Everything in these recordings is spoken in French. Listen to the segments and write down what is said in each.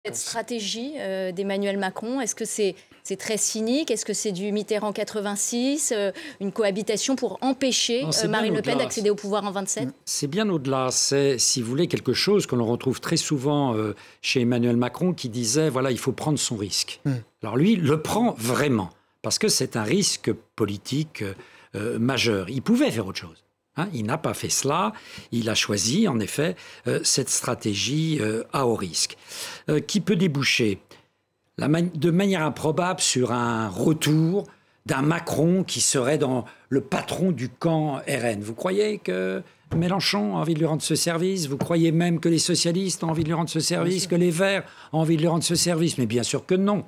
Cette stratégie d'Emmanuel Macron, est-ce que c'est très cynique? Est-ce que c'est du Mitterrand 86, une cohabitation pour empêcher Marine Le Pen d'accéder au pouvoir en 27? C'est bien au-delà. C'est, si vous voulez, quelque chose que l'on retrouve très souvent chez Emmanuel Macron qui disait, voilà, il faut prendre son risque. Alors lui, le prend vraiment, parce que c'est un risque politique majeur. Il pouvait faire autre chose. Il n'a pas fait cela. Il a choisi, en effet, cette stratégie à haut risque, qui peut déboucher de manière improbable sur un retour d'un Macron qui serait le patron du camp RN. Vous croyez que Mélenchon a envie de lui rendre ce service? Vous croyez même que les socialistes ont envie de lui rendre ce service? Que les Verts ont envie de lui rendre ce service? Mais bien sûr que non.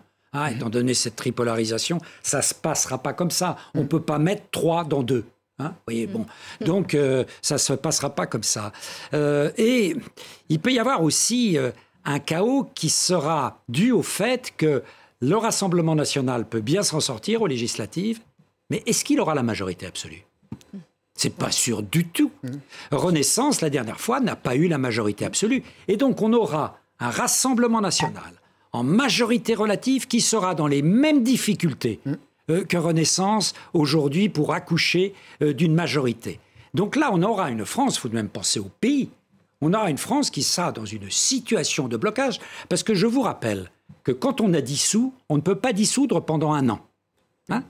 Étant donné cette tripolarisation, ça ne se passera pas comme ça. On ne peut pas mettre 3 dans 2. Vous voyez, bon. Donc, ça ne se passera pas comme ça. Et il peut y avoir aussi un chaos qui sera dû au fait que le Rassemblement national peut bien s'en sortir aux législatives, mais est-ce qu'il aura la majorité absolue? C'est pas sûr du tout. Renaissance, la dernière fois, n'a pas eu la majorité absolue. Et donc, on aura un Rassemblement national en majorité relative qui sera dans les mêmes difficultés que Renaissance aujourd'hui pour accoucher d'une majorité. Donc là, on aura une France, il faut même penser au pays, on aura une France qui sera dans une situation de blocage, parce que je vous rappelle que quand on a dissous, on ne peut pas dissoudre pendant 1 an.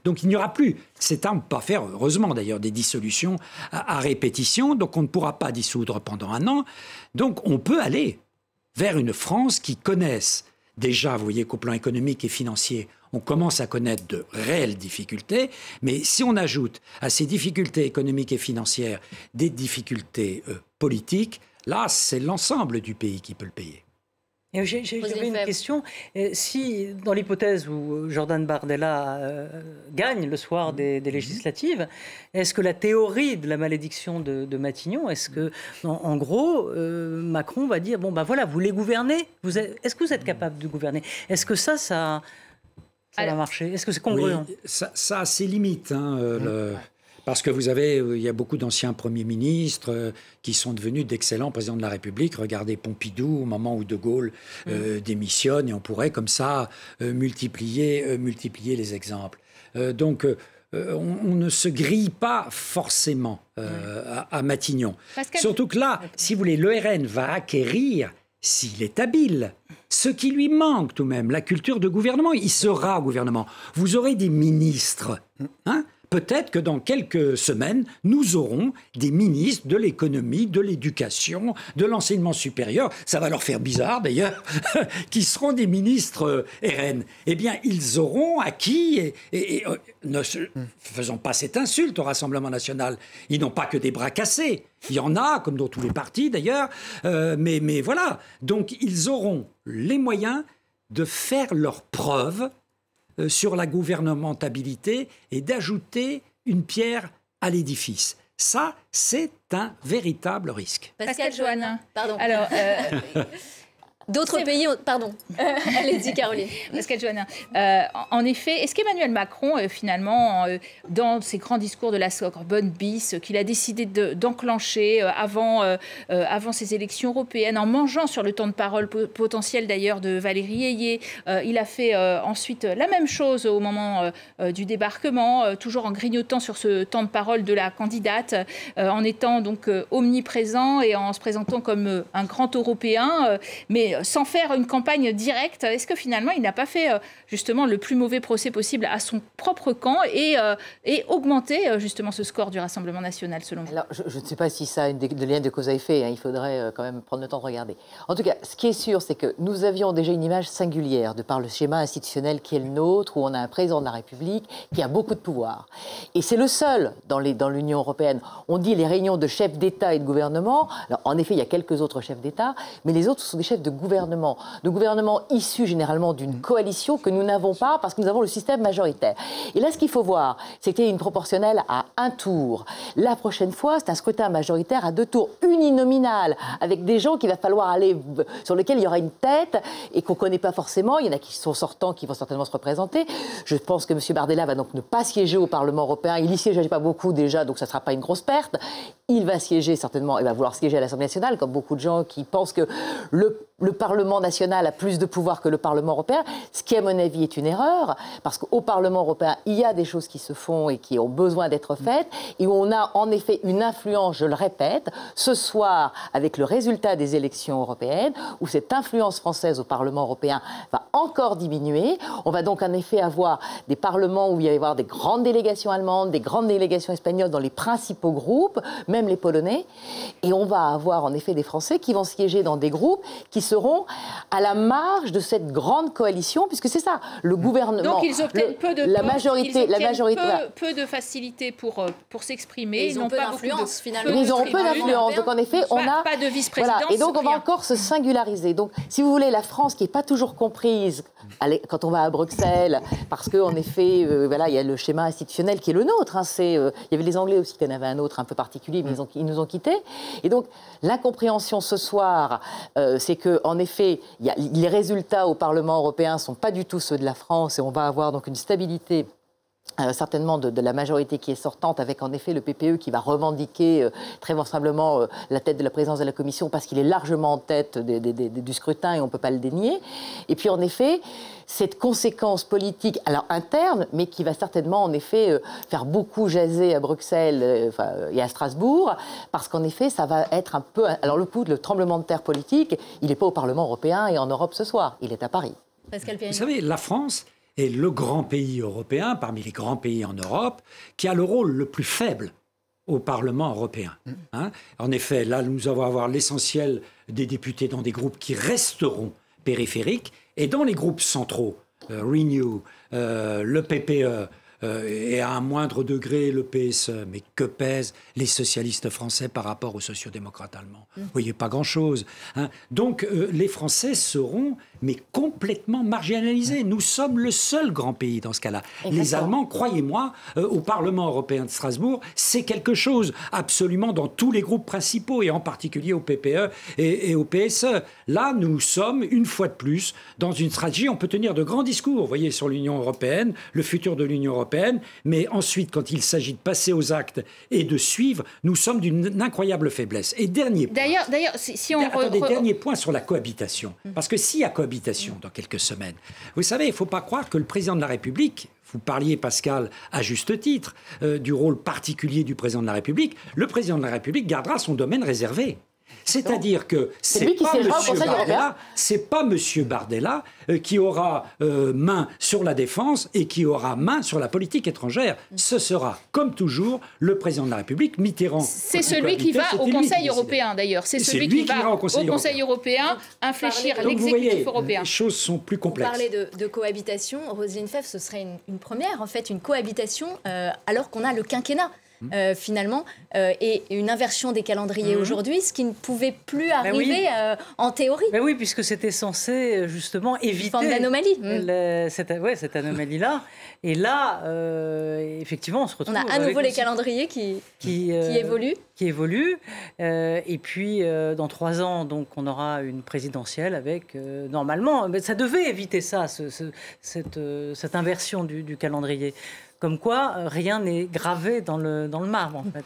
Donc il n'y aura plus, c'est à ne pas faire, heureusement d'ailleurs, des dissolutions à répétition, donc on ne pourra pas dissoudre pendant 1 an. Donc on peut aller vers une France qui connaisse déjà, vous voyez qu'au plan économique et financier, on commence à connaître de réelles difficultés, mais si on ajoute à ces difficultés économiques et financières des difficultés politiques, là, c'est l'ensemble du pays qui peut le payer. J'avais une question. Si, dans l'hypothèse où Jordan Bardella gagne le soir des législatives, est-ce que la théorie de la malédiction de Matignon, est-ce que, en gros, Macron va dire, bon, ben voilà, vous les gouvernez, est-ce que vous êtes capable de gouverner? Est-ce que ça va marcher? Est-ce que c'est congruent? Oui, ça a ses limites, parce que il y a beaucoup d'anciens premiers ministres qui sont devenus d'excellents présidents de la République. Regardez Pompidou, au moment où De Gaulle démissionne, et on pourrait comme ça multiplier les exemples. Donc, on ne se grille pas forcément à Matignon. Surtout que là, si vous voulez, le RN va acquérir, s'il est habile, ce qui lui manque tout de même, la culture de gouvernement. Il sera au gouvernement. Vous aurez des ministres, Peut-être que dans quelques semaines, nous aurons des ministres de l'économie, de l'éducation, de l'enseignement supérieur. Ça va leur faire bizarre d'ailleurs, qui seront des ministres RN. Eh bien, ils auront acquis, et ne faisons pas cette insulte au Rassemblement national. Ils n'ont pas que des bras cassés. Il y en a, comme dans tous les partis d'ailleurs, mais voilà. Donc, ils auront les moyens de faire leurs preuves sur la gouvernementabilité et d'ajouter une pierre à l'édifice. Ça, c'est un véritable risque. Pascal Joannin, pardon. Alors, d'autres pays, pardon. Allez-y, Caroline. Pascal Joannin. En effet, est-ce qu'Emmanuel Macron, finalement, dans ses grands discours de la Sorbonne bis, qu'il a décidé d'enclencher avant ces élections européennes, en mangeant sur le temps de parole potentiel d'ailleurs de Valérie Ayé, il a fait ensuite la même chose au moment du débarquement, toujours en grignotant sur ce temps de parole de la candidate, en étant donc omniprésent et en se présentant comme un grand Européen, mais sans faire une campagne directe. Est-ce que finalement, il n'a pas fait justement le plus mauvais procès possible à son propre camp et augmenter justement ce score du Rassemblement national, selon vous? Alors, je ne sais pas si ça a de lien de cause à effet. Il faudrait quand même prendre le temps de regarder. En tout cas, ce qui est sûr, c'est que nous avions déjà une image singulière de par le schéma institutionnel qui est le nôtre, où on a un président de la République qui a beaucoup de pouvoir. Et c'est le seul dans l'Union européenne. On dit les réunions de chefs d'État et de gouvernement. Alors, en effet, il y a quelques autres chefs d'État, mais les autres sont des chefs de gouvernement issus généralement d'une coalition que nous n'avons pas parce que nous avons le système majoritaire. Et là, ce qu'il faut voir, c'est qu'il y a une proportionnelle à 1 tour. La prochaine fois, c'est un scrutin majoritaire à 2 tours uninominal, avec des gens qu'il va falloir aller, sur lesquels il y aura une tête et qu'on ne connaît pas forcément. Il y en a qui sont sortants, qui vont certainement se représenter. Je pense que M. Bardella va donc ne pas siéger au Parlement européen. Il n'y siégeait pas beaucoup déjà, donc ça ne sera pas une grosse perte. Il va siéger certainement, il va vouloir siéger à l'Assemblée nationale, comme beaucoup de gens qui pensent que le le Parlement national a plus de pouvoir que le Parlement européen, ce qui, à mon avis, est une erreur, parce qu'au Parlement européen, il y a des choses qui se font et qui ont besoin d'être faites, et où on a en effet une influence, je le répète, ce soir, avec le résultat des élections européennes, où cette influence française au Parlement européen va encore diminuer. On va donc en effet avoir des parlements où il va y avoir des grandes délégations allemandes, des grandes délégations espagnoles dans les principaux groupes, même les Polonais, et on va avoir en effet des Français qui vont siéger dans des groupes qui seront à la marge de cette grande coalition, puisque c'est ça, le gouvernement... Donc ils obtiennent peu de la majorité, peu de facilité pour s'exprimer. Ils n'ont pas d'influence, finalement. Ils auront peu d'influence, donc en effet, on a... Pas de vice-présidence, voilà. Et donc on va encore se singulariser. Donc, si vous voulez, la France qui n'est pas toujours comprise quand on va à Bruxelles, parce qu'en effet, voilà, il y a le schéma institutionnel qui est le nôtre. Hein, il y avait les Anglais aussi qui en avaient un autre un peu particulier, mais ils nous ont quittés. Et donc, l'incompréhension ce soir, c'est qu'en effet, les résultats au Parlement européen ne sont pas du tout ceux de la France, et on va avoir donc une stabilité certainement de la majorité qui est sortante, avec en effet le PPE qui va revendiquer très vraisemblablement la tête de la présidence de la Commission, parce qu'il est largement en tête du scrutin et on ne peut pas le dénier. Et puis en effet, cette conséquence politique, alors interne, mais qui va certainement en effet faire beaucoup jaser à Bruxelles et à Strasbourg, parce qu'en effet, ça va être un peu... Alors le tremblement de terre politique, il n'est pas au Parlement européen et en Europe ce soir, il est à Paris. Vous savez, la France est le grand pays européen, parmi les grands pays en Europe, qui a le rôle le plus faible au Parlement européen. Hein. En effet, là, nous allons avoir l'essentiel des députés dans des groupes qui resteront périphériques, et dans les groupes centraux, Renew, le PPE, et à un moindre degré le PSE. Mais que pèsent les socialistes français par rapport aux sociodémocrates allemands? Vous voyez, pas grand-chose. Hein. Donc les Français seront mais complètement marginalisés. Nous sommes le seul grand pays dans ce cas-là. Les Allemands, croyez-moi, au Parlement européen de Strasbourg, c'est quelque chose absolument dans tous les groupes principaux, et en particulier au PPE et au PSE. Là, nous sommes, une fois de plus, dans une stratégie. On peut tenir de grands discours, vous voyez, sur l'Union européenne, le futur de l'Union européenne, mais ensuite, quand il s'agit de passer aux actes et de suivre, nous sommes d'une incroyable faiblesse. Et dernier point. D'ailleurs, si on... Dernier point sur la cohabitation. Parce que s'il y a cohabitation dans quelques semaines, vous savez, il ne faut pas croire que le président de la République, vous parliez, Pascal, à juste titre, du rôle particulier du président de la République, le président de la République gardera son domaine réservé. C'est-à-dire que c'est pas M. Bardella qui aura main sur la défense et qui aura main sur la politique étrangère. Ce sera, comme toujours, le président de la République, Mitterrand. C'est celui qui va au Conseil européen, d'ailleurs. C'est celui qui va au Conseil européen infléchir l'exécutif européen. Les choses sont plus complexes. Vous parlez de cohabitation. Roselyne Febvre, ce serait une première, en fait, une cohabitation, alors qu'on a le quinquennat. Finalement, et une inversion des calendriers aujourd'hui, ce qui ne pouvait plus arriver en théorie. Mais oui, puisque c'était censé justement éviter... Une forme d'anomalie. Cette anomalie-là. Et là, effectivement, on se retrouve... On a à nouveau les calendriers qui évoluent. Qui évoluent. Et puis, dans 3 ans, donc, on aura une présidentielle avec, normalement... Mais ça devait éviter ça, cette inversion du calendrier. Comme quoi, rien n'est gravé dans le marbre, en fait.